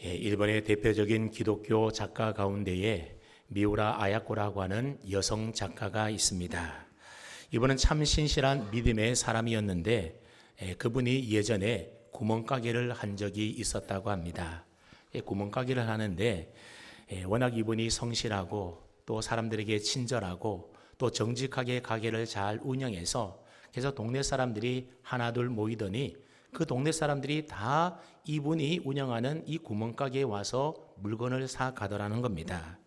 일본의 대표적인 기독교 작가 가운데에 미우라 아야코라고 하는 여성 작가가 있습니다. 이분은 참 신실한 믿음의 사람이었는데 그분이 예전에 구멍가게를 한 적이 있었다고 합니다. 구멍가게를 하는데 워낙 이분이 성실하고 또 사람들에게 친절하고 또 정직하게 가게를 잘 운영해서 그래서 동네 사람들이 하나둘 모이더니 그 동네 사람들이 다 이분이 운영하는 이 구멍가게에 와서 물건을 사 가더라는 겁니다.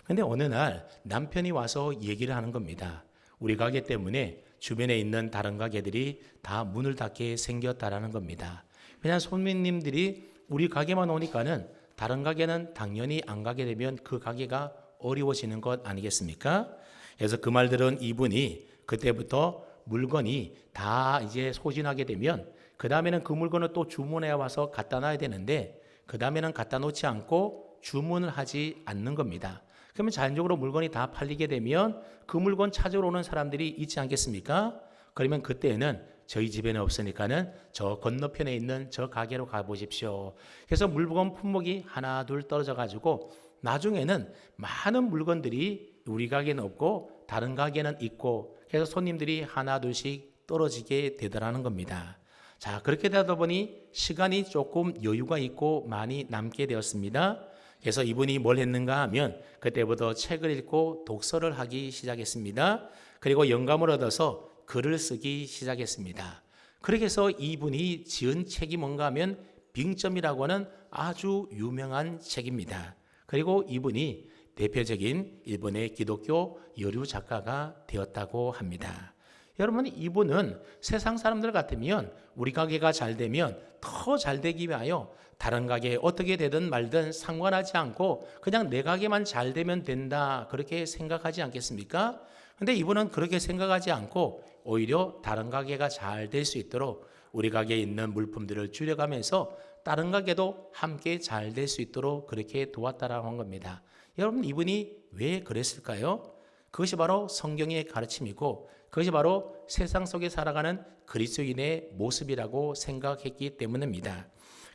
근데 어느 날 남편이 와서 얘기를 하는 겁니다. 우리 가게 때문에 주변에 있는 다른 가게들이 다 문을 닫게 생겼다라는 겁니다. 그냥 손님들이 우리 가게만 오니까는 다른 가게는 당연히 안 가게 되면 그 가게가 어려워지는 것 아니겠습니까? 그래서 그 말 들은 이분이 그때부터 물건이 다 이제 소진하게 되면 그 다음에는 그 물건을 또 주문해 와서 갖다 놔야 되는데 그 다음에는 갖다 놓지 않고 주문을 하지 않는 겁니다. 그러면 자연적으로 물건이 다 팔리게 되면 그 물건 찾으러 오는 사람들이 있지 않겠습니까? 그러면 그때는 저희 집에는 없으니까는 저 건너편에 있는 저 가게로 가보십시오. 그래서 물건 품목이 하나 둘 떨어져 가지고 나중에는 많은 물건들이 우리 가게는 없고 다른 가게는 있고 그래서 손님들이 하나 둘씩 떨어지게 되더라는 겁니다. 자, 그렇게 되다 보니 시간이 조금 여유가 있고 많이 남게 되었습니다. 그래서 이분이 뭘 했는가 하면 그때부터 책을 읽고 독서를 하기 시작했습니다. 그리고 영감을 얻어서 글을 쓰기 시작했습니다. 그렇게 해서 이분이 지은 책이 뭔가 하면 빙점이라고 하는 아주 유명한 책입니다. 그리고 이분이 대표적인 일본의 기독교 여류 작가가 되었다고 합니다. 여러분, 이분은 세상 사람들 같으면 우리 가게가 잘 되면 더 잘 되기 위하여 다른 가게 어떻게 되든 말든 상관하지 않고 그냥 내 가게만 잘 되면 된다 그렇게 생각하지 않겠습니까? 근데 이분은 그렇게 생각하지 않고 오히려 다른 가게가 잘 될 수 있도록 우리 가게에 있는 물품들을 줄여가면서 다른 가게도 함께 잘 될 수 있도록 그렇게 도왔다라고 한 겁니다. 여러분, 이분이 왜 그랬을까요? 그것이 바로 성경의 가르침이고 그것이 바로 세상 속에 살아가는 그리스도인의 모습이라고 생각했기 때문입니다.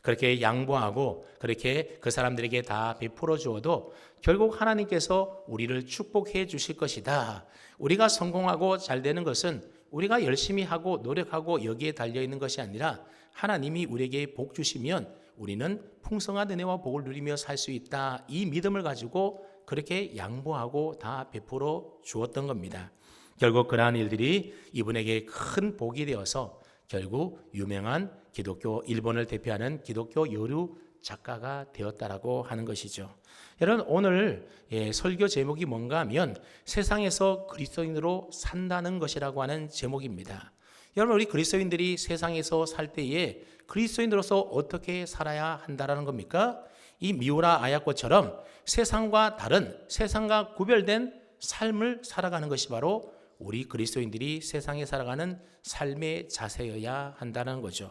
그렇게 양보하고 그렇게 그 사람들에게 다 베풀어 주어도 결국 하나님께서 우리를 축복해 주실 것이다. 우리가 성공하고 잘 되는 것은 우리가 열심히 하고 노력하고 여기에 달려있는 것이 아니라 하나님이 우리에게 복 주시면 우리는 풍성한 은혜와 복을 누리며 살 수 있다. 이 믿음을 가지고 그렇게 양보하고 다 베풀어 주었던 겁니다. 결국 그러한 일들이 이분에게 큰 복이 되어서 결국 유명한 기독교, 일본을 대표하는 기독교 여류 작가가 되었다라고 하는 것이죠. 여러분, 오늘 설교 제목이 뭔가 하면 세상에서 그리스도인으로 산다는 것이라고 하는 제목입니다. 여러분, 우리 그리스도인들이 세상에서 살 때에 그리스도인으로서 어떻게 살아야 한다라는 겁니까? 이 미우라 아야코처럼 세상과 다른, 세상과 구별된 삶을 살아가는 것이 바로 우리 그리스도인들이 세상에 살아가는 삶의 자세여야 한다는 거죠.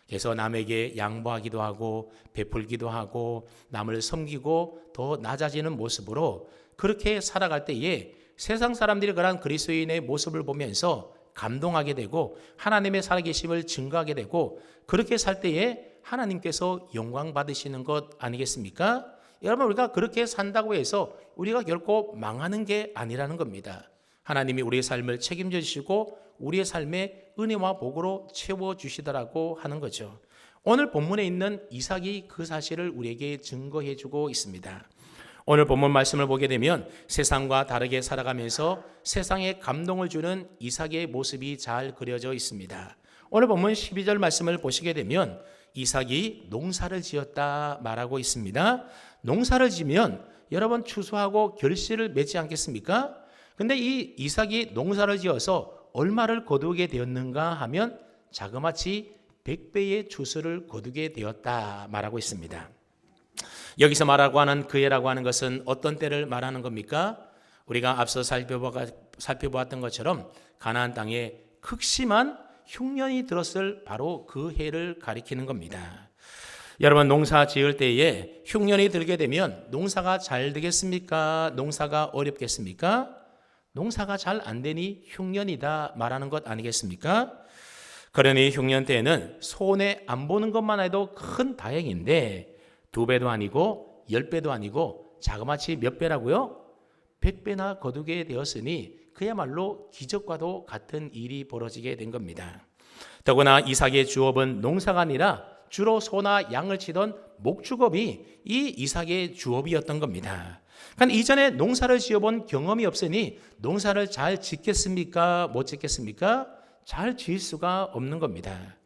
그래서 남에게 양보하기도 하고 베풀기도 하고 남을 섬기고 더 낮아지는 모습으로 그렇게 살아갈 때에 세상 사람들이 그런 그리스도인의 모습을 보면서 감동하게 되고 하나님의 살아계심을 증거하게 되고 그렇게 살 때에 하나님께서 영광 받으시는 것 아니겠습니까? 여러분, 우리가 그렇게 산다고 해서 우리가 결코 망하는 게 아니라는 겁니다. 하나님이 우리의 삶을 책임져 주시고 우리의 삶에 은혜와 복으로 채워주시더라고 하는 거죠. 오늘 본문에 있는 이삭이 그 사실을 우리에게 증거해 주고 있습니다. 오늘 본문 말씀을 보게 되면 세상과 다르게 살아가면서 세상에 감동을 주는 이삭의 모습이 잘 그려져 있습니다. 오늘 본문 12절 말씀을 보시게 되면 이삭이 농사를 지었다 말하고 있습니다. 농사를 지면 여러분 추수하고 결실을 맺지 않겠습니까? 근데 이 이삭이 농사를 지어서 얼마를 거두게 되었는가 하면 자그마치 100배의 추수를 거두게 되었다 말하고 있습니다. 여기서 말하고 하는 그 해라고 하는 것은 어떤 때를 말하는 겁니까? 우리가 앞서 살펴보았던 것처럼 가나안 땅에 극심한 흉년이 들었을 바로 그 해를 가리키는 겁니다. 여러분, 농사 지을 때에 흉년이 들게 되면 농사가 잘 되겠습니까? 농사가 어렵겠습니까? 농사가 잘 안 되니 흉년이다 말하는 것 아니겠습니까? 그러니 흉년 때에는 손해 안 보는 것만 해도 큰 다행인데 2배도 아니고 10배도 아니고 자그마치 몇 배라고요? 100배나 거두게 되었으니 그야말로 기적과도 같은 일이 벌어지게 된 겁니다. 더구나 이삭의 주업은 농사가 아니라 주로 소나 양을 치던 목축업이 이 이삭의 주업이었던 겁니다. 그러니까 이전에 농사를 지어본 경험이 없으니 농사를 잘 짓겠습니까? 못 짓겠습니까? 잘 지을 수가 없는 겁니다.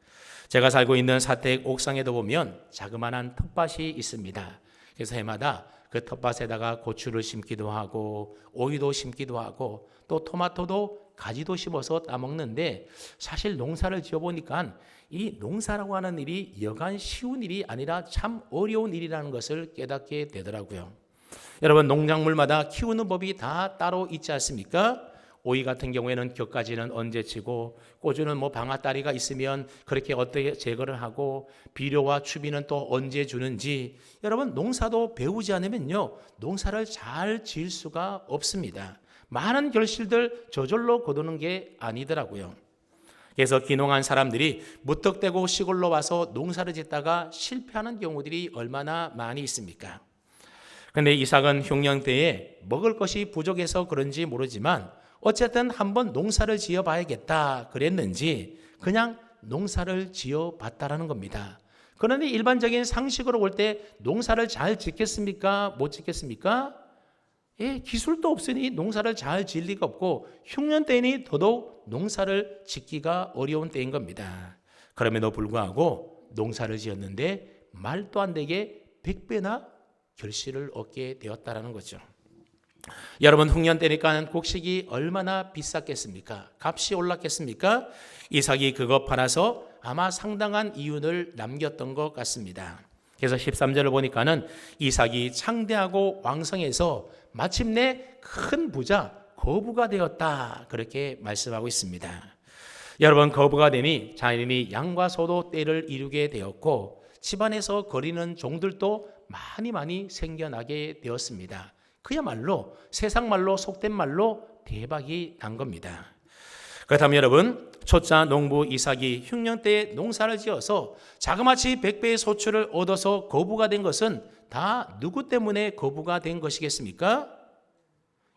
제가 살고 있는 사택 옥상에도 보면 자그마한 텃밭이 있습니다. 그래서 해마다 그 텃밭에다가 고추를 심기도 하고 오이도 심기도 하고 또 토마토도 가지도 심어서 따먹는데, 사실 농사를 지어보니까 이 농사라고 하는 일이 여간 쉬운 일이 아니라 참 어려운 일이라는 것을 깨닫게 되더라고요. 여러분, 농작물마다 키우는 법이 다 따로 있지 않습니까? 오이 같은 경우에는 격가지는 언제 치고, 고주는 방아다리가 있으면 그렇게 어떻게 제거를 하고, 비료와 추비는 또 언제 주는지, 여러분 농사도 배우지 않으면요 농사를 잘 지을 수가 없습니다. 많은 결실들 저절로 거두는 게 아니더라고요. 그래서 귀농한 사람들이 무턱대고 시골로 와서 농사를 짓다가 실패하는 경우들이 얼마나 많이 있습니까? 그런데 이삭은 흉년 때에 먹을 것이 부족해서 그런지 모르지만 어쨌든 한번 농사를 지어봐야겠다 그랬는지 그냥 농사를 지어봤다라는 겁니다. 그런데 일반적인 상식으로 볼 때 농사를 잘 짓겠습니까? 못 짓겠습니까? 기술도 없으니 농사를 잘 지을 리가 없고, 흉년 때니 더더욱 농사를 짓기가 어려운 때인 겁니다. 그럼에도 불구하고 농사를 지었는데 말도 안 되게 100배나 결실을 얻게 되었다라는 거죠. 여러분, 흉년 때니까 곡식이 얼마나 비쌌겠습니까? 값이 올랐겠습니까? 이삭이 그거 팔아서 아마 상당한 이윤을 남겼던 것 같습니다. 그래서 13절을 보니까는 이삭이 창대하고 왕성해서 마침내 큰 부자 거부가 되었다, 그렇게 말씀하고 있습니다. 여러분, 거부가 되니 자연히 양과 소도 때를 이루게 되었고, 집안에서 거리는 종들도 많이 생겨나게 되었습니다. 그야말로 세상 말로, 속된 말로 대박이 난 겁니다. 그렇다면 여러분, 초짜 농부 이삭이 흉년 때에 농사를 지어서 자그마치 100배의 소출을 얻어서 거부가 된 것은 다 누구 때문에 거부가 된 것이겠습니까?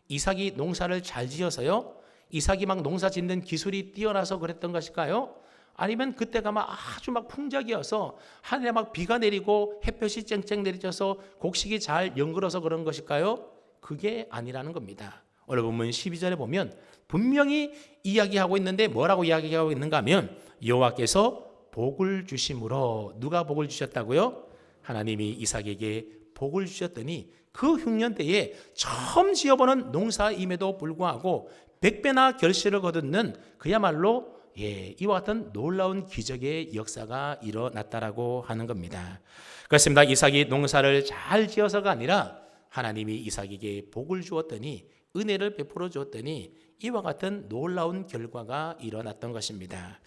이삭이 농사를 잘 지어서요? 이삭이 막 농사 짓는 기술이 뛰어나서 그랬던 것일까요? 아니면 그때가 아주 풍작이어서 하늘에 비가 내리고 햇볕이 쨍쨍 내리쳐서 곡식이 잘 연글어서 그런 것일까요? 그게 아니라는 겁니다. 오늘 본문 12절에 보면 분명히 이야기하고 있는데 뭐라고 이야기하고 있는가 하면, 여호와께서 복을 주심으로. 누가 복을 주셨다고요? 하나님이 이삭에게 복을 주셨더니 그 흉년 때에 처음 지어보는 농사임에도 불구하고 100배나 결실을 거두는 그야말로 이와 같은 놀라운 기적의 역사가 일어났다라고 하는 겁니다. 그렇습니다. 이삭이 농사를 잘 지어서가 아니라 하나님이 이삭에게 복을 주었더니, 은혜를 베풀어 주었더니 이와 같은 놀라운 결과가 일어났던 것입니다.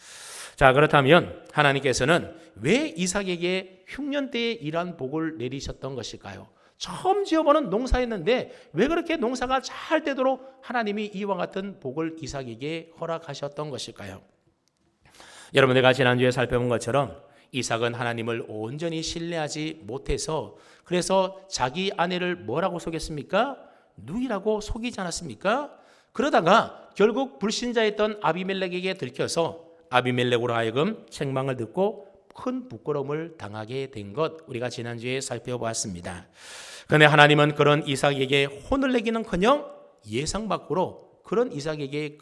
자, 그렇다면 하나님께서는 왜 이삭에게 흉년 때에 이러한 복을 내리셨던 것일까요? 처음 지어보는 농사였는데 왜 그렇게 농사가 잘 되도록 하나님이 이와 같은 복을 이삭에게 허락하셨던 것일까요? 여러분, 내가 지난주에 살펴본 것처럼 이삭은 하나님을 온전히 신뢰하지 못해서, 그래서 자기 아내를 뭐라고 속였습니까? 누이라고 속이지 않았습니까? 그러다가 결국 불신자였던 아비멜렉에게 들켜서 아비멜렉으로 하여금 책망을 듣고 큰 부끄러움을 당하게 된 것, 우리가 지난주에 살펴보았습니다. 그런데 하나님은 그런 이삭에게 혼을 내기는커녕 예상 밖으로 그런 이삭에게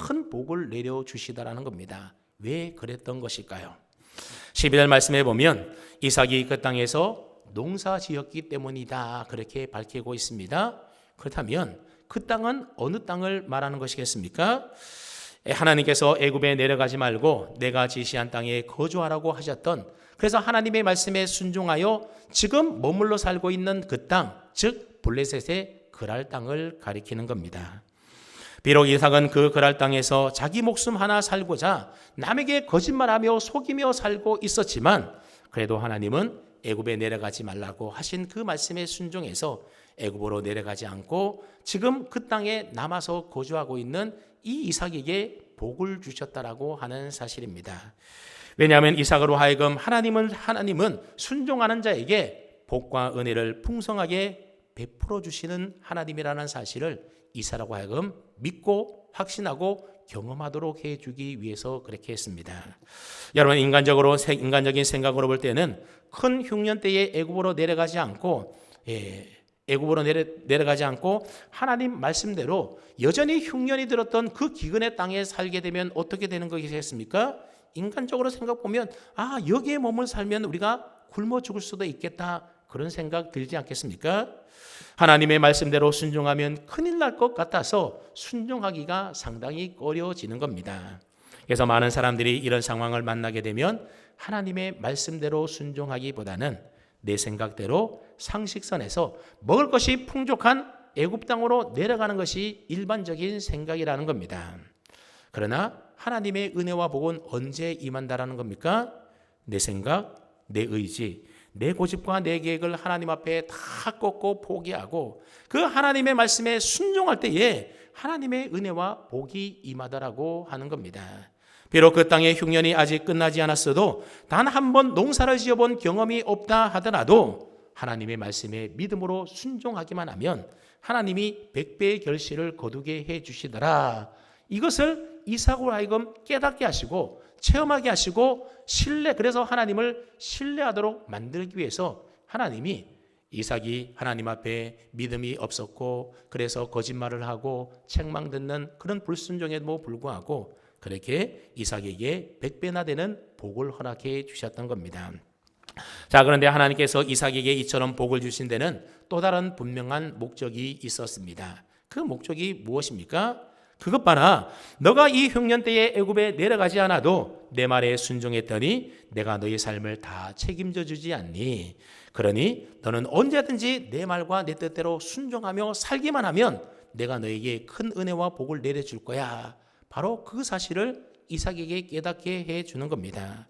큰 복을 내려주시다라는 겁니다. 왜 그랬던 것일까요? 12절 말씀해 보면 이삭이 그 땅에서 농사 지었기 때문이다, 그렇게 밝히고 있습니다. 그렇다면 그 땅은 어느 땅을 말하는 것이겠습니까? 하나님께서 애굽에 내려가지 말고 내가 지시한 땅에 거주하라고 하셨던, 그래서 하나님의 말씀에 순종하여 지금 머물러 살고 있는 그 땅, 즉 블레셋의 그랄 땅을 가리키는 겁니다. 비록 이삭은 그 그랄 땅에서 자기 목숨 하나 살고자 남에게 거짓말하며 속이며 살고 있었지만, 그래도 하나님은 애굽에 내려가지 말라고 하신 그 말씀에 순종해서 애굽으로 내려가지 않고 지금 그 땅에 남아서 거주하고 있는 이 이삭에게 복을 주셨다라고 하는 사실입니다. 왜냐하면 이삭으로 하여금 하나님은 순종하는 자에게 복과 은혜를 풍성하게 베풀어 주시는 하나님이라는 사실을 이삭으로 하여금 믿고 확신하고 경험하도록 해주기 위해서 그렇게 했습니다. 여러분, 인간적인 생각으로 볼 때는 큰 흉년 때에 애굽으로 내려가지 않고 내려가지 않고 하나님 말씀대로 여전히 흉년이 들었던 그 기근의 땅에 살게 되면 어떻게 되는 것이겠습니까? 인간적으로 생각 보면 여기에 몸을 살면 우리가 굶어 죽을 수도 있겠다, 그런 생각 들지 않겠습니까? 하나님의 말씀대로 순종하면 큰일 날 것 같아서 순종하기가 상당히 어려워지는 겁니다. 그래서 많은 사람들이 이런 상황을 만나게 되면 하나님의 말씀대로 순종하기보다는 내 생각대로 상식선에서 먹을 것이 풍족한 애굽 땅으로 내려가는 것이 일반적인 생각이라는 겁니다. 그러나 하나님의 은혜와 복은 언제 임한다라는 겁니까? 내 생각, 내 의지, 내 고집과 내 계획을 하나님 앞에 다 꺾고 포기하고 그 하나님의 말씀에 순종할 때에 하나님의 은혜와 복이 임하다라고 하는 겁니다. 비록 그 땅의 흉년이 아직 끝나지 않았어도 단 한 번 농사를 지어본 경험이 없다 하더라도 하나님의 말씀에 믿음으로 순종하기만 하면 하나님이 100배의 결실을 거두게 해 주시더라. 이것을 이삭으로 하여금 깨닫게 하시고 체험하게 하시고 그래서 하나님을 신뢰하도록 만들기 위해서 하나님이 이삭이 하나님 앞에 믿음이 없었고 그래서 거짓말을 하고 책망 듣는 그런 불순종에도 불구하고 그렇게 이삭에게 100배나 되는 복을 허락해 주셨던 겁니다. 자, 그런데 하나님께서 이삭에게 이처럼 복을 주신 데는 또 다른 분명한 목적이 있었습니다. 그 목적이 무엇입니까? 그것 봐라, 너가 이 흉년 때에 애굽에 내려가지 않아도 내 말에 순종했더니 내가 너의 삶을 다 책임져 주지 않니? 그러니 너는 언제든지 내 말과 내 뜻대로 순종하며 살기만 하면 내가 너에게 큰 은혜와 복을 내려줄 거야. 바로 그 사실을 이삭에게 깨닫게 해주는 겁니다.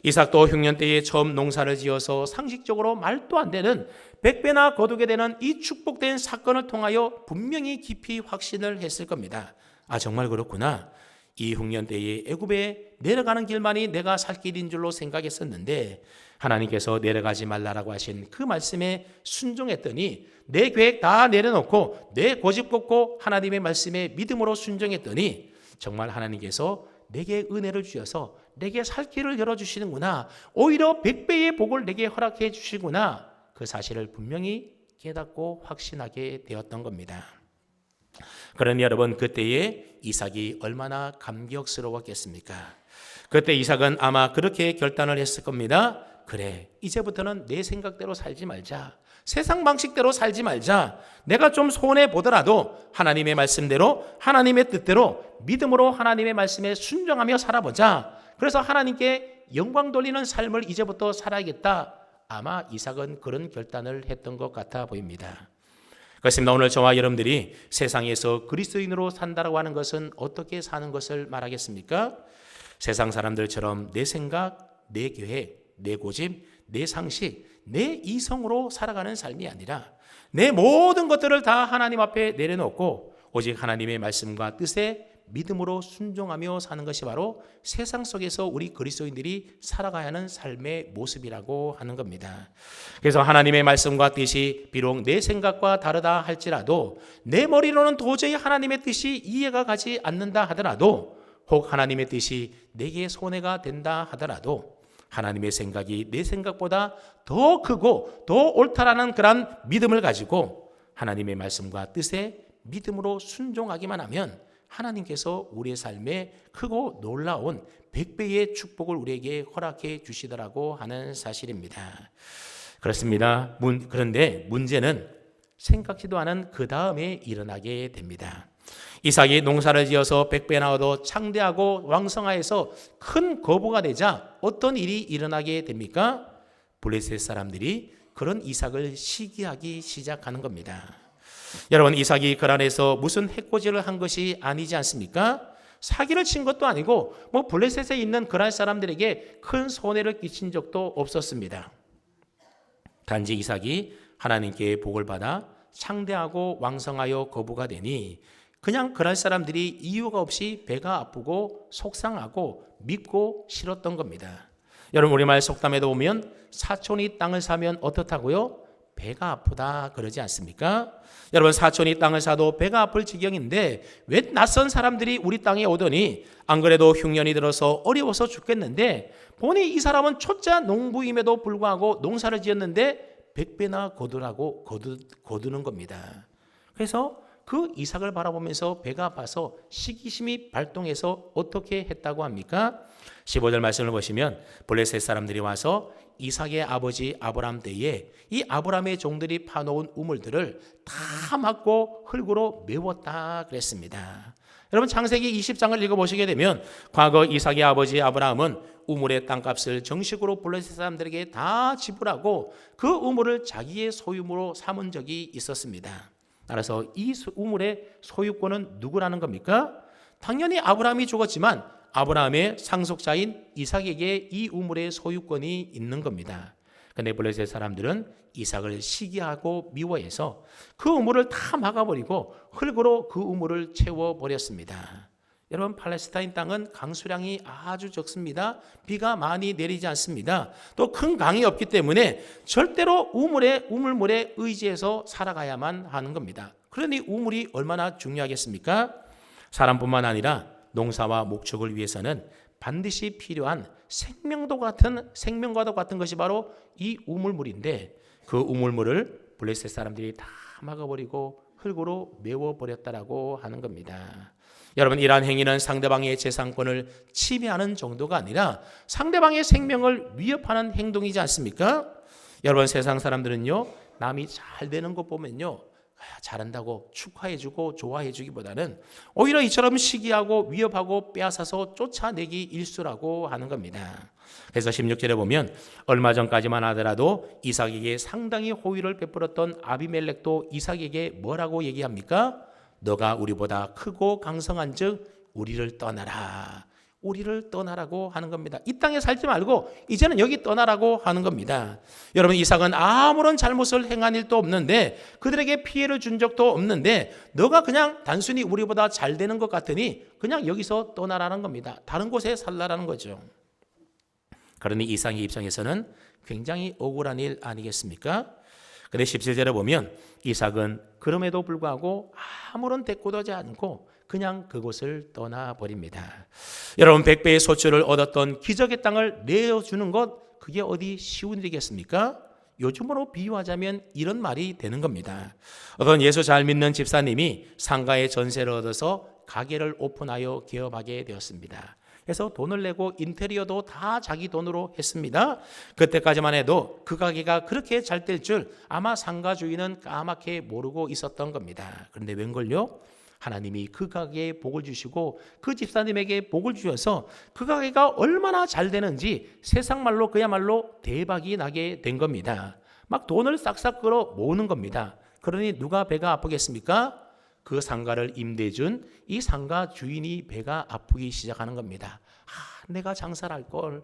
이삭도 흉년 때에 처음 농사를 지어서 상식적으로 말도 안 되는 100배나 거두게 되는 이 축복된 사건을 통하여 분명히 깊이 확신을 했을 겁니다. 정말 그렇구나. 이 흉년 때에 애굽에 내려가는 길만이 내가 살 길인 줄로 생각했었는데 하나님께서 내려가지 말라라고 하신 그 말씀에 순종했더니 내 계획 다 내려놓고 내 고집 꺾고 하나님의 말씀에 믿음으로 순종했더니 정말 하나님께서 내게 은혜를 주셔서 내게 살 길을 열어주시는구나. 오히려 100배의 복을 내게 허락해 주시구나. 그 사실을 분명히 깨닫고 확신하게 되었던 겁니다. 그러니 여러분, 그때에 이삭이 얼마나 감격스러웠겠습니까? 그때 이삭은 아마 그렇게 결단을 했을 겁니다. 그래, 이제부터는 내 생각대로 살지 말자. 세상 방식대로 살지 말자. 내가 좀 손해보더라도 하나님의 말씀대로 하나님의 뜻대로 믿음으로 하나님의 말씀에 순종하며 살아보자. 그래서 하나님께 영광 돌리는 삶을 이제부터 살아야겠다. 아마 이삭은 그런 결단을 했던 것 같아 보입니다. 그렇습니다. 오늘 저와 여러분들이 세상에서 그리스도인으로 산다고 하는 것은 어떻게 사는 것을 말하겠습니까? 세상 사람들처럼 내 생각, 내 계획, 내 고집, 내 상식, 내 이성으로 살아가는 삶이 아니라 내 모든 것들을 다 하나님 앞에 내려놓고 오직 하나님의 말씀과 뜻에 믿음으로 순종하며 사는 것이 바로 세상 속에서 우리 그리스도인들이 살아가야 하는 삶의 모습이라고 하는 겁니다. 그래서 하나님의 말씀과 뜻이 비록 내 생각과 다르다 할지라도 내 머리로는 도저히 하나님의 뜻이 이해가 가지 않는다 하더라도 혹 하나님의 뜻이 내게 손해가 된다 하더라도 하나님의 생각이 내 생각보다 더 크고 더 옳다라는 그런 믿음을 가지고 하나님의 말씀과 뜻에 믿음으로 순종하기만 하면 하나님께서 우리의 삶에 크고 놀라운 100배의 축복을 우리에게 허락해 주시더라고 하는 사실입니다. 그렇습니다. 그런데 문제는 생각지도 않은 그 다음에 일어나게 됩니다. 이삭이 농사를 지어서 100배나 얻어 창대하고 왕성하여서 큰 거부가 되자 어떤 일이 일어나게 됩니까? 블레셋 사람들이 그런 이삭을 시기하기 시작하는 겁니다. 여러분, 이삭이 그 안에서 무슨 해코지를 한 것이 아니지 않습니까? 사기를 친 것도 아니고 블레셋에 있는 그랄 사람들에게 큰 손해를 끼친 적도 없었습니다. 단지 이삭이 하나님께 복을 받아 창대하고 왕성하여 거부가 되니 그냥 그랄 사람들이 이유가 없이 배가 아프고 속상하고 밉고 싫었던 겁니다. 여러분, 우리말 속담에도 보면 사촌이 땅을 사면 어떻다고요? 배가 아프다 그러지 않습니까? 여러분, 사촌이 땅을 사도 배가 아플 지경인데 왜 낯선 사람들이 우리 땅에 오더니 안 그래도 흉년이 들어서 어려워서 죽겠는데 보니 이 사람은 초짜 농부임에도 불구하고 농사를 지었는데 100배나 거두는 겁니다. 그래서 그 이삭을 바라보면서 배가 아파서 시기심이 발동해서 어떻게 했다고 합니까? 15절 말씀을 보시면 블레셋 사람들이 와서 이삭의 아버지 아브라함 때에 이 아브라함의 종들이 파놓은 우물들을 다 막고 흙으로 메웠다 그랬습니다. 여러분, 창세기 20장을 읽어보시게 되면 과거 이삭의 아버지 아브라함은 우물의 땅값을 정식으로 블레셋 사람들에게 다 지불하고 그 우물을 자기의 소유물로 삼은 적이 있었습니다. 따라서 이 우물의 소유권은 누구라는 겁니까? 당연히 아브라함이 죽었지만 아브라함의 상속자인 이삭에게 이 우물의 소유권이 있는 겁니다. 그런데 블레셋 사람들은 이삭을 시기하고 미워해서 그 우물을 다 막아버리고 흙으로 그 우물을 채워버렸습니다. 여러분, 팔레스타인 땅은 강수량이 아주 적습니다. 비가 많이 내리지 않습니다. 또 큰 강이 없기 때문에 절대로 우물물에 의지해서 살아가야만 하는 겁니다. 그러니 우물이 얼마나 중요하겠습니까? 사람뿐만 아니라 농사와 목축을 위해서는 반드시 필요한 생명과도 같은 것이 바로 이 우물물인데 그 우물물을 블레셋 사람들이 다 막아버리고 흙으로 메워버렸다라고 하는 겁니다. 여러분, 이러한 행위는 상대방의 재산권을 침해하는 정도가 아니라 상대방의 생명을 위협하는 행동이지 않습니까? 여러분, 세상 사람들은요, 남이 잘 되는 것 보면요, 잘한다고 축하해주고 좋아해주기보다는 오히려 이처럼 시기하고 위협하고 빼앗아서 쫓아내기 일수라고 하는 겁니다. 그래서 16절에 보면 얼마 전까지만 하더라도 이삭에게 상당히 호의를 베풀었던 아비멜렉도 이삭에게 뭐라고 얘기합니까? 너가 우리보다 크고 강성한 즉 우리를 떠나라. 우리를 떠나라고 하는 겁니다. 이 땅에 살지 말고 이제는 여기 떠나라고 하는 겁니다. 여러분, 이삭은 아무런 잘못을 행한 일도 없는데 그들에게 피해를 준 적도 없는데 너가 그냥 단순히 우리보다 잘 되는 것 같으니 그냥 여기서 떠나라는 겁니다. 다른 곳에 살라라는 거죠. 그러니 이삭의 입장에서는 굉장히 억울한 일 아니겠습니까? 그런데 17절에 보면 이삭은 그럼에도 불구하고 아무런 대꾸도 하지 않고 그냥 그곳을 떠나버립니다. 여러분, 100배의 소출을 얻었던 기적의 땅을 내어주는 것, 그게 어디 쉬운 일이겠습니까? 요즘으로 비유하자면 이런 말이 되는 겁니다. 어떤 예수 잘 믿는 집사님이 상가의 전세를 얻어서 가게를 오픈하여 개업하게 되었습니다. 그래서 돈을 내고 인테리어도 다 자기 돈으로 했습니다. 그때까지만 해도 그 가게가 그렇게 잘 될 줄 아마 상가 주인은 까맣게 모르고 있었던 겁니다. 그런데 웬걸요? 하나님이 그 가게에 복을 주시고 그 집사님에게 복을 주셔서 그 가게가 얼마나 잘 되는지 세상 말로 그야말로 대박이 나게 된 겁니다. 막 돈을 싹싹 끌어 모으는 겁니다. 그러니 누가 배가 아프겠습니까? 그 상가를 임대해준 이 상가 주인이 배가 아프기 시작하는 겁니다. 내가 장사를 할 걸,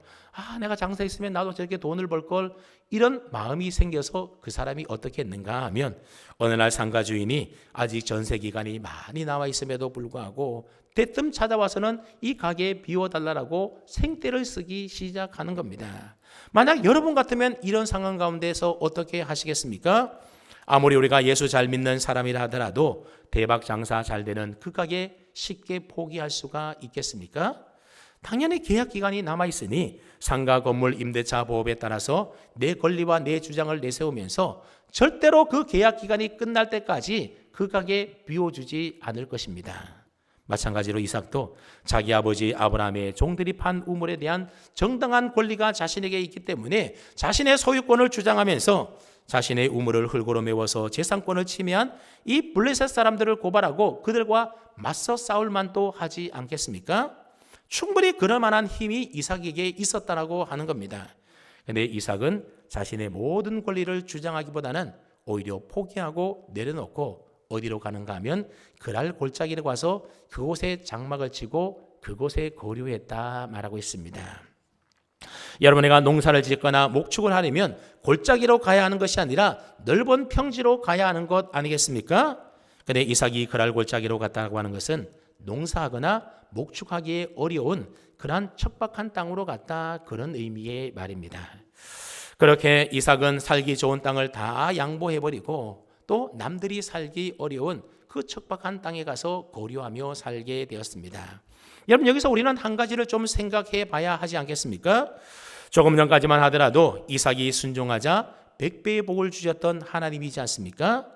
내가 장사했으면 나도 저렇게 돈을 벌 걸, 이런 마음이 생겨서 그 사람이 어떻게 했는가 하면 어느 날 상가 주인이 아직 전세 기간이 많이 남아 있음에도 불구하고 대뜸 찾아와서는 이 가게 비워달라고 생떼를 쓰기 시작하는 겁니다. 만약 여러분 같으면 이런 상황 가운데서 어떻게 하시겠습니까? 아무리 우리가 예수 잘 믿는 사람이라 하더라도 대박 장사 잘 되는 그 가게 쉽게 포기할 수가 있겠습니까? 당연히 계약 기간이 남아있으니 상가 건물 임대차 보호에 따라서 내 권리와 내 주장을 내세우면서 절대로 그 계약 기간이 끝날 때까지 그 가게 비워주지 않을 것입니다. 마찬가지로 이삭도 자기 아버지 아브라함의 종들이 판 우물에 대한 정당한 권리가 자신에게 있기 때문에 자신의 소유권을 주장하면서 자신의 우물을 흙으로 메워서 재산권을 침해한 이 블레셋 사람들을 고발하고 그들과 맞서 싸울 만도 하지 않겠습니까? 충분히 그럴 만한 힘이 이삭에게 있었다라고 하는 겁니다. 그런데 이삭은 자신의 모든 권리를 주장하기보다는 오히려 포기하고 내려놓고 어디로 가는가 하면 그랄 골짜기로 가서 그곳에 장막을 치고 그곳에 거류했다 말하고 있습니다. 여러분, 내가 농사를 짓거나 목축을 하려면 골짜기로 가야 하는 것이 아니라 넓은 평지로 가야 하는 것 아니겠습니까? 그런데 이삭이 그랄 골짜기로 갔다고 하는 것은 농사하거나 목축하기에 어려운 그러한 척박한 땅으로 갔다, 그런 의미의 말입니다. 그렇게 이삭은 살기 좋은 땅을 다 양보해버리고 또 남들이 살기 어려운 그 척박한 땅에 가서 고려하며 살게 되었습니다. 여러분, 여기서 우리는 한 가지를 좀 생각해 봐야 하지 않겠습니까? 조금 전까지만 하더라도 이삭이 순종하자 100배의 복을 주셨던 하나님이지 않습니까?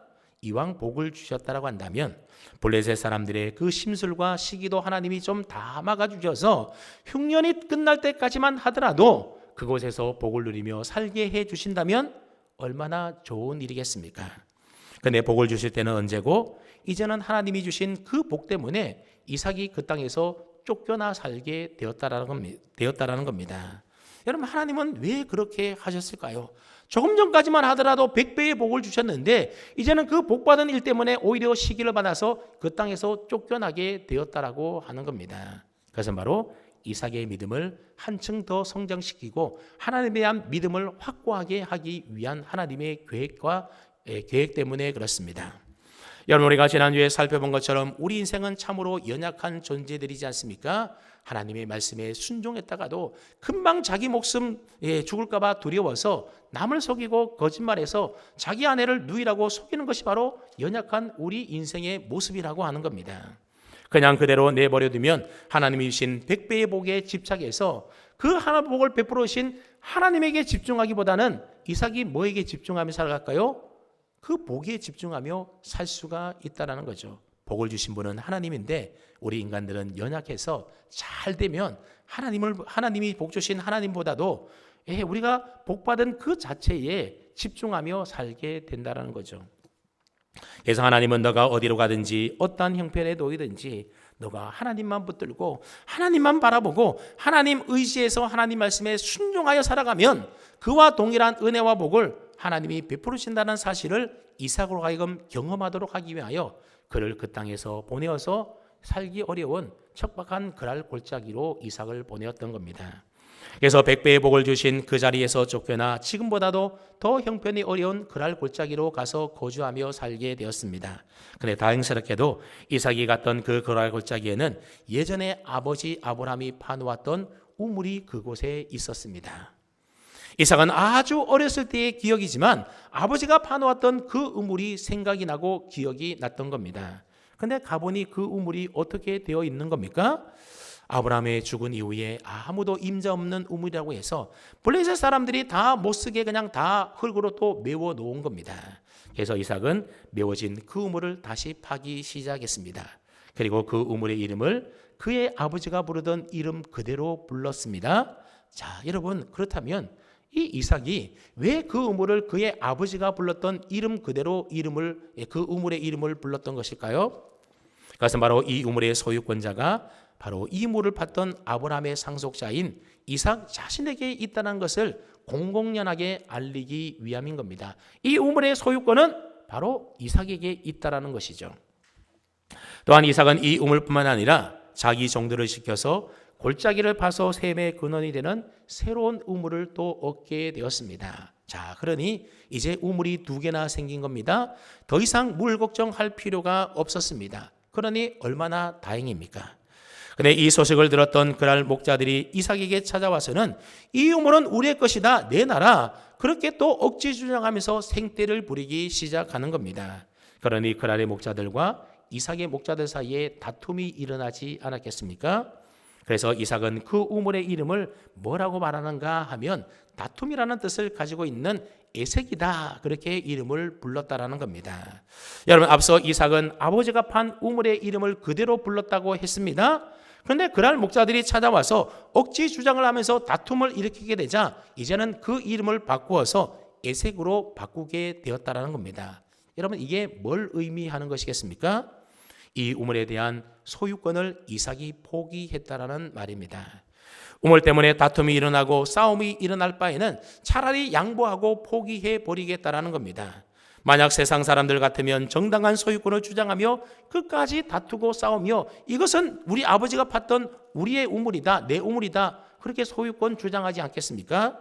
이왕 복을 주셨다라고 한다면 블레셋 사람들의 그 심술과 시기도 하나님이 좀 다 막아주셔서 흉년이 끝날 때까지만 하더라도 그곳에서 복을 누리며 살게 해 주신다면 얼마나 좋은 일이겠습니까? 근데 복을 주실 때는 언제고, 이제는 하나님이 주신 그 복 때문에 이삭이 그 땅에서 쫓겨나 살게 되었다라는 겁니다. 여러분, 하나님은 왜 그렇게 하셨을까요? 조금 전까지만 하더라도 100배의 복을 주셨는데 이제는 그 복받은 일 때문에 오히려 시기를 받아서 그 땅에서 쫓겨나게 되었다라고 하는 겁니다. 그것은 바로 이삭의 믿음을 한층 더 성장시키고 하나님에 대한 믿음을 확고하게 하기 위한 하나님의 계획 때문에 그렇습니다. 여러분, 우리가 지난주에 살펴본 것처럼 우리 인생은 참으로 연약한 존재들이지 않습니까? 하나님의 말씀에 순종했다가도 금방 자기 목숨 죽을까 봐 두려워서 남을 속이고 거짓말해서 자기 아내를 누이라고 속이는 것이 바로 연약한 우리 인생의 모습이라고 하는 겁니다. 그냥 그대로 내버려두면 하나님이 주신 100배의 복에 집착해서 그 하나님 복을 베풀어 주신 하나님에게 집중하기보다는 이삭이 뭐에게 집중하며 살아갈까요? 그 복에 집중하며 살 수가 있다는 거죠. 복을 주신 분은 하나님인데 우리 인간들은 연약해서 잘 되면 하나님이 복 주신 하나님보다도 우리가 복받은 그 자체에 집중하며 살게 된다는 거죠. 그래서 하나님은 너가 어디로 가든지 어떠한 형편에 놓이든지 너가 하나님만 붙들고 하나님만 바라보고 하나님 의지해서 하나님 말씀에 순종하여 살아가면 그와 동일한 은혜와 복을 하나님이 베풀으신다는 사실을 이삭으로 하여금 경험하도록 하기 위하여 그를 그 땅에서 보내어서 살기 어려운 척박한 그랄 골짜기로 이삭을 보내었던 겁니다. 그래서 100배의 복을 주신 그 자리에서 쫓겨나 지금보다도 더 형편이 어려운 그랄 골짜기로 가서 거주하며 살게 되었습니다. 그런데 다행스럽게도 이삭이 갔던 그 그랄 골짜기에는 예전에 아버지 아브라함이 파놓았던 우물이 그곳에 있었습니다. 이삭은 아주 어렸을 때의 기억이지만 아버지가 파놓았던 그 우물이 생각이 나고 기억이 났던 겁니다. 그런데 가보니 그 우물이 어떻게 되어 있는 겁니까? 아브라함의 죽은 이후에 아무도 임자 없는 우물이라고 해서 블레셋 사람들이 다 못쓰게 그냥 다 흙으로 또 메워 놓은 겁니다. 그래서 이삭은 메워진 그 우물을 다시 파기 시작했습니다. 그리고 그 우물의 이름을 그의 아버지가 부르던 이름 그대로 불렀습니다. 자, 여러분, 그렇다면 이 이삭이 왜 그 우물을 그의 아버지가 불렀던 이름 그대로 그 우물의 이름을 불렀던 것일까요? 그것은 바로 이 우물의 소유권자가 바로 이 우물을 팠던 아브라함의 상속자인 이삭 자신에게 있다는 것을 공공연하게 알리기 위함인 겁니다. 이 우물의 소유권은 바로 이삭에게 있다는 것이죠. 또한 이삭은 이 우물뿐만 아니라 자기 종들을 시켜서 골짜기를 파서 셈의 근원이 되는 새로운 우물을 또 얻게 되었습니다. 자, 그러니 이제 우물이 2개나 생긴 겁니다. 더 이상 물 걱정할 필요가 없었습니다. 그러니 얼마나 다행입니까? 근데 이 소식을 들었던 그랄 목자들이 이삭에게 찾아와서는 이 우물은 우리의 것이다, 내놔라, 그렇게 또 억지 주장하면서 생떼를 부리기 시작하는 겁니다. 그러니 그랄의 목자들과 이삭의 목자들 사이에 다툼이 일어나지 않았겠습니까? 그래서 이삭은 그 우물의 이름을 뭐라고 말하는가 하면 다툼이라는 뜻을 가지고 있는 에색이다, 그렇게 이름을 불렀다라는 겁니다. 여러분, 앞서 이삭은 아버지가 판 우물의 이름을 그대로 불렀다고 했습니다. 그런데 그날 목자들이 찾아와서 억지 주장을 하면서 다툼을 일으키게 되자 이제는 그 이름을 바꾸어서 에색으로 바꾸게 되었다라는 겁니다. 여러분, 이게 뭘 의미하는 것이겠습니까? 이 우물에 대한 소유권을 이삭이 포기했다라는 말입니다. 우물 때문에 다툼이 일어나고 싸움이 일어날 바에는 차라리 양보하고 포기해 버리겠다라는 겁니다. 만약 세상 사람들 같으면 정당한 소유권을 주장하며 끝까지 다투고 싸우며 이것은 우리 아버지가 팠던 우리의 우물이다, 내 우물이다, 그렇게 소유권 주장하지 않겠습니까?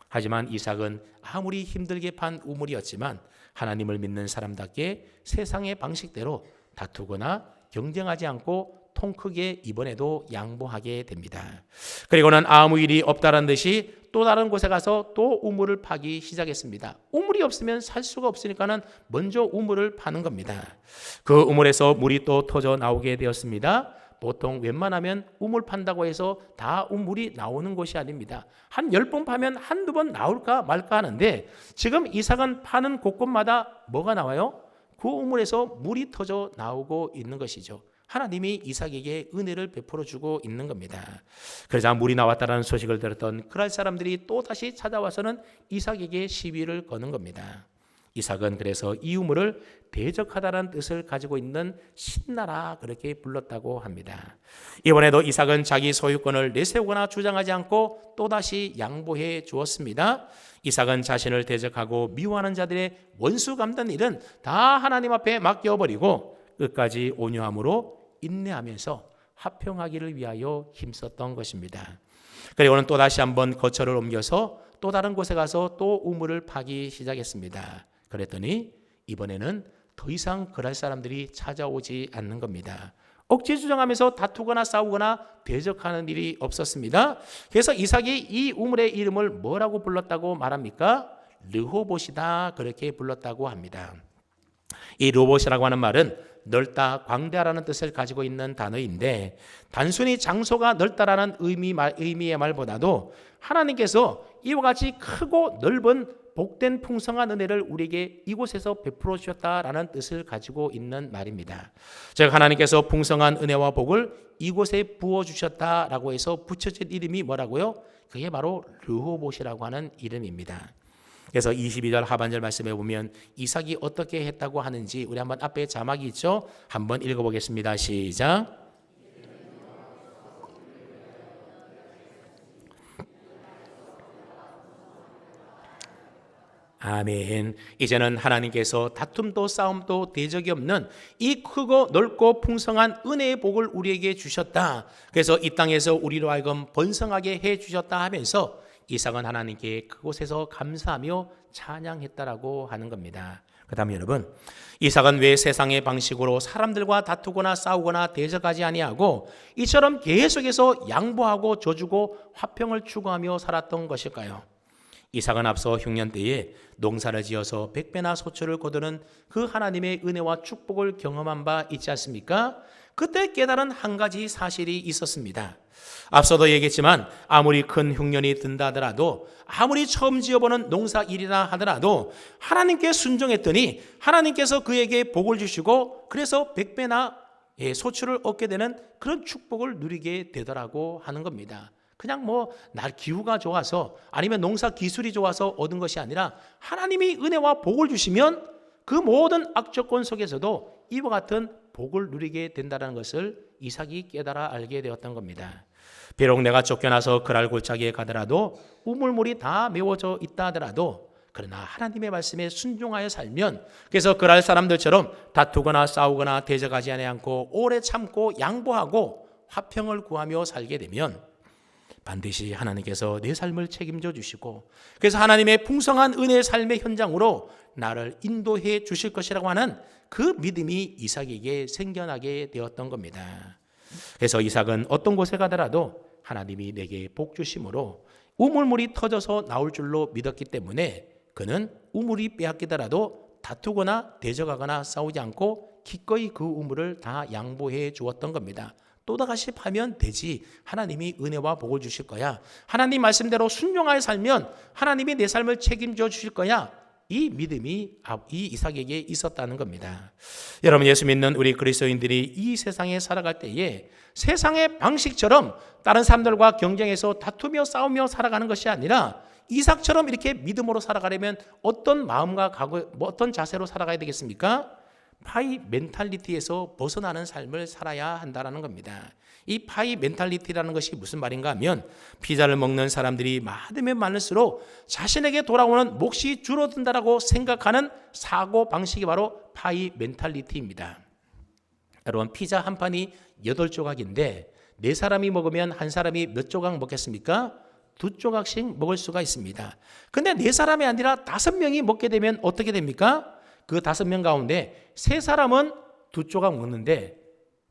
하지만 이삭은 아무리 힘들게 판 우물이었지만 하나님을 믿는 사람답게 세상의 방식대로 다투거나 경쟁하지 않고 통 크게 이번에도 양보하게 됩니다. 그리고는 아무 일이 없다는 듯이 또 다른 곳에 가서 또 우물을 파기 시작했습니다. 우물이 없으면 살 수가 없으니까는 먼저 우물을 파는 겁니다. 그 우물에서 물이 또 터져 나오게 되었습니다. 보통 웬만하면 우물 판다고 해서 다 우물이 나오는 것이 아닙니다. 한 10번 파면 한두 번 나올까 말까 하는데 지금 이삭은 파는 곳곳마다 뭐가 나와요? 그 우물에서 물이 터져 나오고 있는 것이죠. 하나님이 이삭에게 은혜를 베풀어 주고 있는 겁니다. 그러자 물이 나왔다는 소식을 들었던 그랄 사람들이 또다시 찾아와서는 이삭에게 시비를 거는 겁니다. 이삭은 그래서 이 우물을 대적하다는 뜻을 가지고 있는 신나라 그렇게 불렀다고 합니다. 이번에도 이삭은 자기 소유권을 내세우거나 주장하지 않고 또다시 양보해 주었습니다. 이삭은 자신을 대적하고 미워하는 자들의 원수 갚는 일은 다 하나님 앞에 맡겨버리고 끝까지 온유함으로 인내하면서 화평하기를 위하여 힘썼던 것입니다. 그리고는 또다시 한번 거처를 옮겨서 또 다른 곳에 가서 또 우물을 파기 시작했습니다. 그랬더니 이번에는 더 이상 그럴 사람들이 찾아오지 않는 겁니다. 억지 주장하면서 다투거나 싸우거나 대적하는 일이 없었습니다. 그래서 이삭이 이 우물의 이름을 뭐라고 불렀다고 말합니까? 르호봇이다 그렇게 불렀다고 합니다. 이 르호봇이라고 하는 말은 넓다, 광대하라는 뜻을 가지고 있는 단어인데 단순히 장소가 넓다라는 의미의 말보다도 하나님께서 이와 같이 크고 넓은 복된 풍성한 은혜를 우리에게 이곳에서 베풀어 주셨다라는 뜻을 가지고 있는 말입니다. 즉 하나님께서 풍성한 은혜와 복을 이곳에 부어 주셨다라고 해서 붙여진 이름이 뭐라고요? 그게 바로 르호봇이라고 하는 이름입니다. 그래서 22절 하반절 말씀에 보면 이삭이 어떻게 했다고 하는지 우리 한번 앞에 자막이 있죠? 한번 읽어보겠습니다. 시작. 아멘. 이제는 하나님께서 다툼도 싸움도 대적이 없는 이 크고 넓고 풍성한 은혜의 복을 우리에게 주셨다. 그래서 이 땅에서 우리로 하여금 번성하게 해 주셨다 하면서 이삭은 하나님께 그곳에서 감사하며 찬양했다라고 하는 겁니다. 그 다음에 여러분, 이삭은 왜 세상의 방식으로 사람들과 다투거나 싸우거나 대적하지 아니하고 이처럼 계속해서 양보하고 줘주고 화평을 추구하며 살았던 것일까요? 이삭은 앞서 흉년 때에 농사를 지어서 백배나 소초를 거두는 그 하나님의 은혜와 축복을 경험한 바 있지 않습니까? 그때 깨달은 한 가지 사실이 있었습니다. 앞서도 얘기했지만 아무리 큰 흉년이 든다 하더라도 아무리 처음 지어보는 농사 일이라 하더라도 하나님께 순종했더니 하나님께서 그에게 복을 주시고 그래서 백배나 소출을 얻게 되는 그런 축복을 누리게 되더라고 하는 겁니다. 그냥 날 기후가 좋아서 아니면 농사 기술이 좋아서 얻은 것이 아니라 하나님이 은혜와 복을 주시면 그 모든 악조건 속에서도 이와 같은 복을 누리게 된다는 것을 이삭이 깨달아 알게 되었던 겁니다. 비록 내가 쫓겨나서 그랄 골짜기에 가더라도 우물물이 다 메워져 있다 하더라도 그러나 하나님의 말씀에 순종하여 살면 그래서 그랄 사람들처럼 다투거나 싸우거나 대적하지 않고 오래 참고 양보하고 화평을 구하며 살게 되면 반드시 하나님께서 내 삶을 책임져 주시고 그래서 하나님의 풍성한 은혜의 삶의 현장으로 나를 인도해 주실 것이라고 하는 그 믿음이 이삭에게 생겨나게 되었던 겁니다. 그래서 이삭은 어떤 곳에 가더라도 하나님이 내게 복 주심으로 우물물이 터져서 나올 줄로 믿었기 때문에 그는 우물이 빼앗기더라도 다투거나 대적하거나 싸우지 않고 기꺼이 그 우물을 다 양보해 주었던 겁니다. 또다시 파면 되지. 하나님이 은혜와 복을 주실 거야. 하나님 말씀대로 순종하여 살면 하나님이 내 삶을 책임져 주실 거야. 이 믿음이 이 이삭에게 있었다는 겁니다. 여러분, 예수 믿는 우리 그리스도인들이 이 세상에 살아갈 때에 세상의 방식처럼 다른 사람들과 경쟁해서 다투며 싸우며 살아가는 것이 아니라 이삭처럼 이렇게 믿음으로 살아가려면 어떤 마음과 어떤 자세로 살아가야 되겠습니까? 파이 멘탈리티에서 벗어나는 삶을 살아야 한다는 겁니다. 이 파이 멘탈리티라는 것이 무슨 말인가 하면 피자를 먹는 사람들이 많으면 많을수록 자신에게 돌아오는 몫이 줄어든다라고 생각하는 사고 방식이 바로 파이 멘탈리티입니다. 여러분, 피자 한 판이 8조각인데 4사람이 먹으면 한 사람이 몇 조각 먹겠습니까? 2조각씩 먹을 수가 있습니다. 근데 4사람이 아니라 5명이 먹게 되면 어떻게 됩니까? 그 5명 가운데 3사람은 2조각 먹는데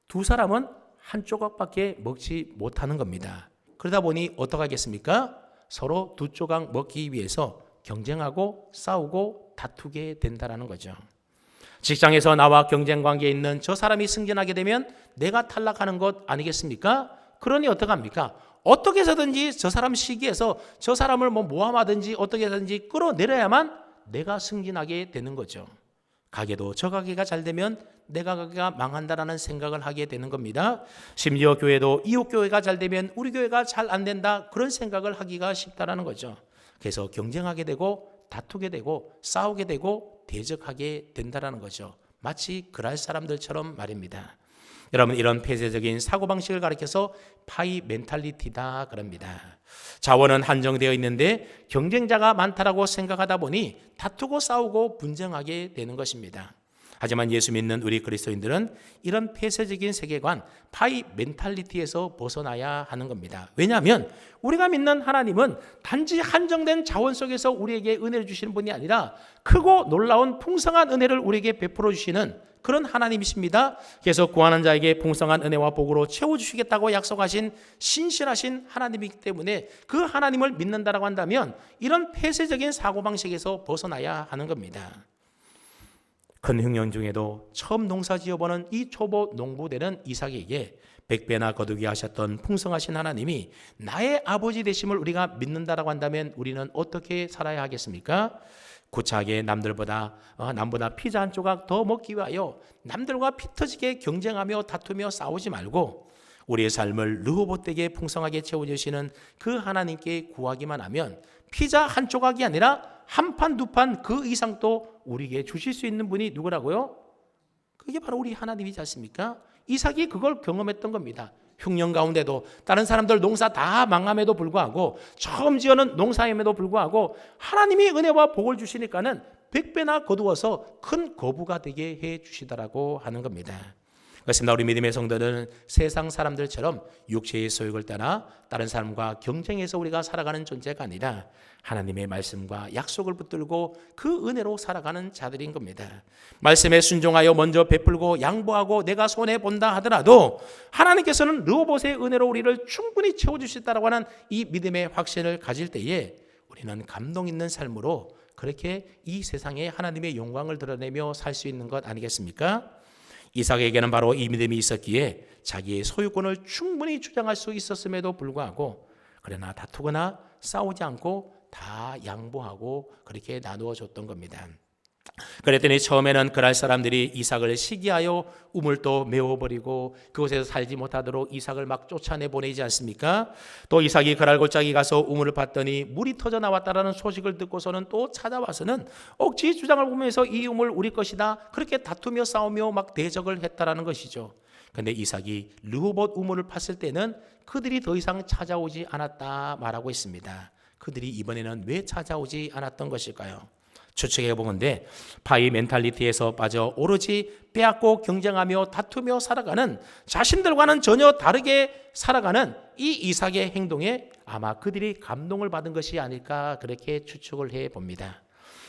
2사람은 1조각밖에 먹지 못하는 겁니다. 그러다 보니 어떡하겠습니까? 서로 두 조각 먹기 위해서 경쟁하고 싸우고 다투게 된다는 거죠. 직장에서 나와 경쟁 관계에 있는 저 사람이 승진하게 되면 내가 탈락하는 것 아니겠습니까? 그러니 어떡합니까? 어떻게 해서든지 저 사람 시기에서 저 사람을 모함하든지 어떻게 해서든지 끌어내려야만 내가 승진하게 되는 거죠. 가게도 저 가게가 잘 되면 내 가게가 망한다라는 생각을 하게 되는 겁니다. 심지어 교회도 이웃 교회가 잘 되면 우리 교회가 잘 안 된다, 그런 생각을 하기가 쉽다라는 거죠. 그래서 경쟁하게 되고 다투게 되고 싸우게 되고 대적하게 된다라는 거죠. 마치 그랄 사람들처럼 말입니다. 여러분, 이런 폐쇄적인 사고방식을 가리켜서 파이 멘탈리티다 그럽니다. 자원은 한정되어 있는데 경쟁자가 많다라고 생각하다 보니 다투고 싸우고 분쟁하게 되는 것입니다. 하지만 예수 믿는 우리 그리스도인들은 이런 폐쇄적인 세계관, 파이 멘탈리티에서 벗어나야 하는 겁니다. 왜냐하면 우리가 믿는 하나님은 단지 한정된 자원 속에서 우리에게 은혜를 주시는 분이 아니라 크고 놀라운 풍성한 은혜를 우리에게 베풀어 주시는 그런 하나님이십니다. 그래서 구하는 자에게 풍성한 은혜와 복으로 채워주시겠다고 약속하신 신실하신 하나님이기 때문에 그 하나님을 믿는다라고 한다면 이런 폐쇄적인 사고방식에서 벗어나야 하는 겁니다. 큰 흉년 중에도 처음 농사 지어보는 이 초보 농부되는 이삭에게 100배나 거두게 하셨던 풍성하신 하나님이 나의 아버지 되심을 우리가 믿는다라고 한다면 우리는 어떻게 살아야 하겠습니까? 구차하게 남보다 피자 한 조각 더 먹기 위하여 남들과 피 터지게 경쟁하며 다투며 싸우지 말고 우리의 삶을 르호봇되게 풍성하게 채워주시는 그 하나님께 구하기만 하면 피자 한 조각이 아니라 한 판, 두 판 그 이상도 우리에게 주실 수 있는 분이 누구라고요? 그게 바로 우리 하나님이지 않습니까? 이삭이 그걸 경험했던 겁니다. 흉년 가운데도 다른 사람들 농사 다 망함에도 불구하고 처음 지어는 농사임에도 불구하고 하나님이 은혜와 복을 주시니까는 100배나 거두어서 큰 거부가 되게 해 주시더라고 하는 겁니다. 그렇습니다. 우리 믿음의 성도는 세상 사람들처럼 육체의 소욕을 따라 다른 사람과 경쟁해서 우리가 살아가는 존재가 아니라 하나님의 말씀과 약속을 붙들고 그 은혜로 살아가는 자들인 겁니다. 말씀에 순종하여 먼저 베풀고 양보하고 내가 손해본다 하더라도 하나님께서는 르호봇의 은혜로 우리를 충분히 채워주시다라고 하는 이 믿음의 확신을 가질 때에 우리는 감동 있는 삶으로 그렇게 이 세상에 하나님의 영광을 드러내며 살 수 있는 것 아니겠습니까? 이삭에게는 바로 이 믿음이 있었기에 자기의 소유권을 충분히 주장할 수 있었음에도 불구하고 그러나 다투거나 싸우지 않고 다 양보하고 그렇게 나누어 줬던 겁니다. 그랬더니 처음에는 그랄 사람들이 이삭을 시기하여 우물도 메워버리고 그곳에서 살지 못하도록 이삭을 막 쫓아내 보내지 않습니까? 또 이삭이 그랄 골짜기 가서 우물을 봤더니 물이 터져 나왔다라는 소식을 듣고서는 또 찾아와서는 억지 주장을 보면서 이 우물 우리 것이다 그렇게 다투며 싸우며 막 대적을 했다라는 것이죠. 그런데 이삭이 르호봇 우물을 팠을 때는 그들이 더 이상 찾아오지 않았다 말하고 있습니다. 그들이 이번에는 왜 찾아오지 않았던 것일까요? 추측해 보건대 파이 멘탈리티에서 빠져 오로지 빼앗고 경쟁하며 다투며 살아가는 자신들과는 전혀 다르게 살아가는 이 이삭의 행동에 아마 그들이 감동을 받은 것이 아닐까 그렇게 추측을 해 봅니다.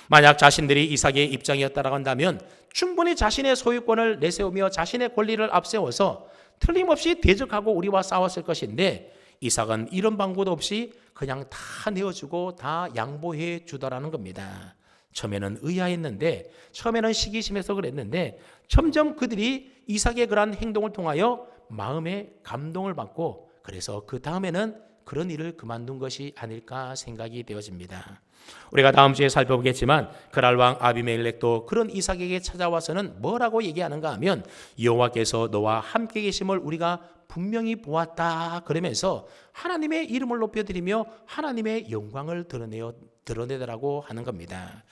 만약 자신들이 이삭의 입장이었다라고 한다면 충분히 자신의 소유권을 내세우며 자신의 권리를 앞세워서 틀림없이 대적하고 우리와 싸웠을 것인데 이삭은 이런 방법도 없이 그냥 다 내어주고 다 양보해 주더라는 겁니다. 처음에는 의아했는데 처음에는 시기심에서 그랬는데 점점 그들이 이삭의 그러한 행동을 통하여 마음에 감동을 받고 그래서 그 다음에는 그런 일을 그만둔 것이 아닐까 생각이 되어집니다. 우리가 다음 주에 살펴보겠지만 그랄 왕 아비멜렉도 그런 이삭에게 찾아와서는 뭐라고 얘기하는가 하면 여호와께서 너와 함께 계심을 우리가 분명히 보았다 그러면서 하나님의 이름을 높여드리며 하나님의 영광을 드러내더라고 하는 겁니다.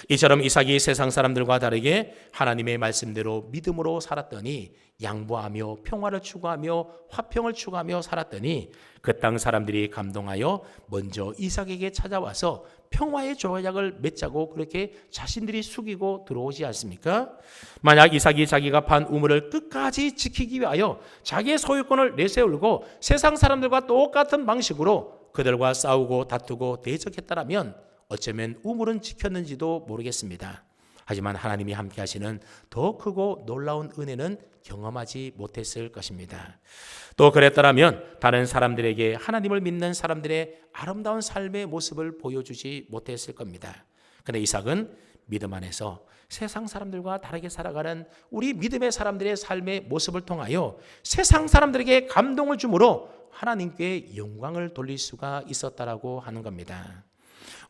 이처럼 이삭이 세상 사람들과 다르게 하나님의 말씀대로 믿음으로 살았더니 양보하며 평화를 추구하며 화평을 추구하며 살았더니 그 땅 사람들이 감동하여 먼저 이삭에게 찾아와서 평화의 조약을 맺자고 그렇게 자신들이 숙이고 들어오지 않습니까? 만약 이삭이 자기가 판 우물을 끝까지 지키기 위하여 자기의 소유권을 내세우고 세상 사람들과 똑같은 방식으로 그들과 싸우고 다투고 대적했다라면 어쩌면 우물은 지켰는지도 모르겠습니다. 하지만 하나님이 함께 하시는 더 크고 놀라운 은혜는 경험하지 못했을 것입니다. 또 그랬더라면 다른 사람들에게 하나님을 믿는 사람들의 아름다운 삶의 모습을 보여주지 못했을 겁니다. 그런데 이삭은 믿음 안에서 세상 사람들과 다르게 살아가는 우리 믿음의 사람들의 삶의 모습을 통하여 세상 사람들에게 감동을 주므로 하나님께 영광을 돌릴 수가 있었다라고 하는 겁니다.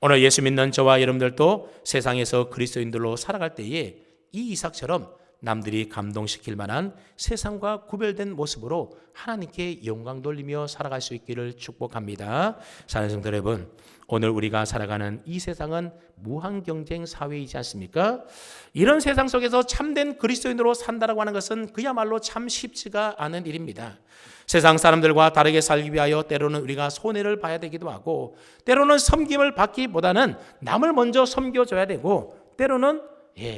오늘 예수 믿는 저와 여러분들도 세상에서 그리스도인들로 살아갈 때에 이 이삭처럼 남들이 감동시킬 만한 세상과 구별된 모습으로 하나님께 영광 돌리며 살아갈 수 있기를 축복합니다. 사랑하는 성도 여러분, 오늘 우리가 살아가는 이 세상은 무한 경쟁 사회이지 않습니까? 이런 세상 속에서 참된 그리스도인으로 산다라고 하는 것은 그야말로 참 쉽지가 않은 일입니다. 세상 사람들과 다르게 살기 위하여 때로는 우리가 손해를 봐야 되기도 하고, 때로는 섬김을 받기보다는 남을 먼저 섬겨줘야 되고, 때로는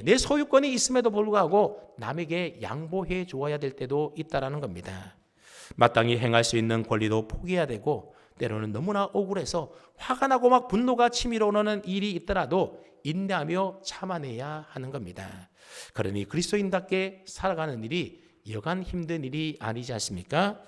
내 소유권이 있음에도 불구하고 남에게 양보해 주어야 될 때도 있다라는 겁니다. 마땅히 행할 수 있는 권리도 포기해야 되고, 때로는 너무나 억울해서 화가 나고 막 분노가 치밀어 오는 일이 있더라도 인내하며 참아내야 하는 겁니다. 그러니 그리스도인답게 살아가는 일이 여간 힘든 일이 아니지 않습니까?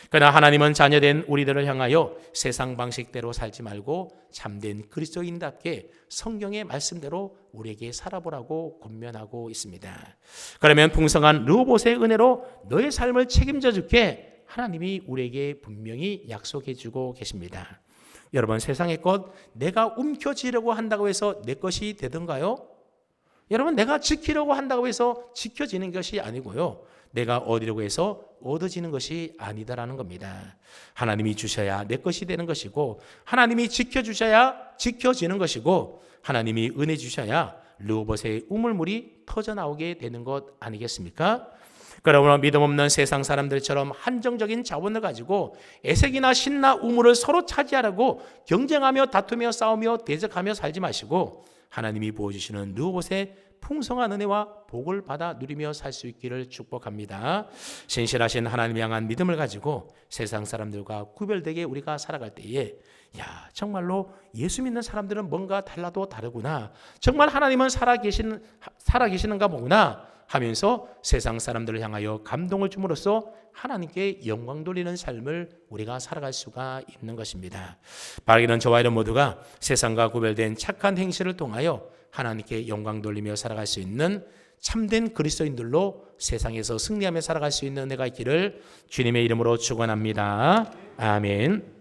그러나 하나님은 자녀된 우리들을 향하여 세상 방식대로 살지 말고 참된 그리스도인답게 성경의 말씀대로 우리에게 살아보라고 권면하고 있습니다. 그러면 풍성한 르호봇의 은혜로 너의 삶을 책임져 줄게 하나님이 우리에게 분명히 약속해 주고 계십니다. 여러분, 세상의 것 내가 움켜쥐려고 한다고 해서 내 것이 되던가요? 여러분, 내가 지키려고 한다고 해서 지켜지는 것이 아니고요, 내가 얻으려고 해서 얻어지는 것이 아니다라는 겁니다. 하나님이 주셔야 내 것이 되는 것이고, 하나님이 지켜주셔야 지켜지는 것이고, 하나님이 은혜 주셔야 르호봇의 우물물이 터져나오게 되는 것 아니겠습니까? 그러므로 믿음 없는 세상 사람들처럼 한정적인 자원을 가지고 애색이나 신나 우물을 서로 차지하려고 경쟁하며 다투며 싸우며 대적하며 살지 마시고, 하나님이 부어주시는 르호봇의 풍성한 은혜와 복을 받아 누리며 살 수 있기를 축복합니다. 신실하신 하나님 향한 믿음을 가지고 세상 사람들과 구별되게 우리가 살아갈 때에, 정말로 예수 믿는 사람들은 뭔가 달라도 다르구나, 정말 하나님은 살아계시는가 보구나 하면서 세상 사람들을 향하여 감동을 줌으로써 하나님께 영광 돌리는 삶을 우리가 살아갈 수가 있는 것입니다. 바라기는 저와 여러분 모두가 세상과 구별된 착한 행실을 통하여 하나님께 영광 돌리며 살아갈 수 있는 참된 그리스도인들로 세상에서 승리하며 살아갈 수 있는 은혜가 있기를 주님의 이름으로 축원합니다. 아멘.